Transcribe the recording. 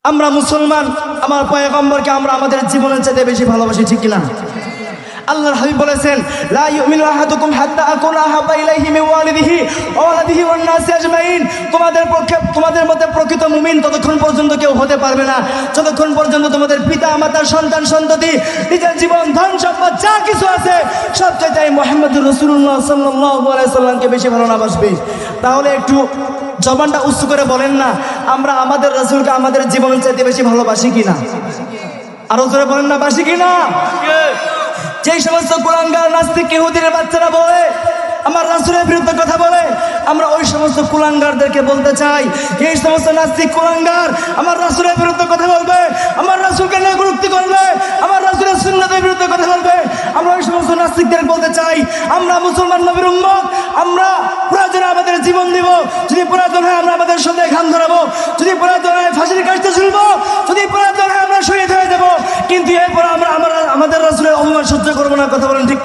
আমরা মুসলমান, আমার পয়গম্বরকে আমরা আমাদের জীবনের চাইতে বেশি ভালোবাসি, ঠিক কিনা? আল্লাহর হাবিব বলেছেন, লা ইউমিনু আহাদুকুম হাত্তা আকুনা আহাব্বা ইলাইহি মিন ওয়ালিদিহি ওয়া ওয়ালাদিহি ওয়ান নাসি আজমাইন। তোমাদের মধ্যে প্রকৃত মুমিন ততক্ষণ পর্যন্ত কেউ হতে পারবে না যতক্ষণ পর্যন্ত তোমাদের পিতা মাতা সন্তান সন্ততি নিজের জীবন ধন সম্পদ যা কিছু আছে সবচেয়ে তাই মুহাম্মদুর রাসূলুল্লাহ সাল্লাল্লাহু আলাইহি সাল্লামকে বেশি ভালো না বাসবে। তাহলে একটু জবানটা উঁচু করে বলেন না, আমরা আমাদের রাসূলকে আমাদের জীবনের চাইতে বেশি ভালোবাসি কিনা? আরো জোরে বলেন না, বাসি কিনা? যেই সমস্ত কুলাঙ্গার নাস্তিক ইহুদির বাচ্চারা বলে আমার রাসূলের বিরুদ্ধে কথা বলে, আমরা ওই সমস্ত কুলাঙ্গারদেরকে বলতে চাই, এই সমস্ত নাস্তিক কুলাঙ্গার আমার রাসূলের বিরুদ্ধে কথা বলবে, আমার রাসূলকে নিয়ে কটূক্তি করবে, আমার রাসূলের সুন্নাতের বিরুদ্ধে কথা বলবে, আমরা ওই সমস্ত নাস্তিকদের বলতে চাই, আমরা মুসলমান নবীর উম্মত, আমরা প্রয়োজনে আমাদের জীবন দিব, যদি প্রয়োজন হয় আমরা আমাদের সঙ্গে ঘাম ধরাবো, যদি প্রয়োজন হয় ফাঁসির কাস্তে ঝুলবো, যদি প্রয়োজন হয় আমরা শহীদ হয়ে যাবো, কিন্তু এরপর আমরা আমাদের রাসূলের অপমান সহ্য করবো না। কথা বলেন ঠিক?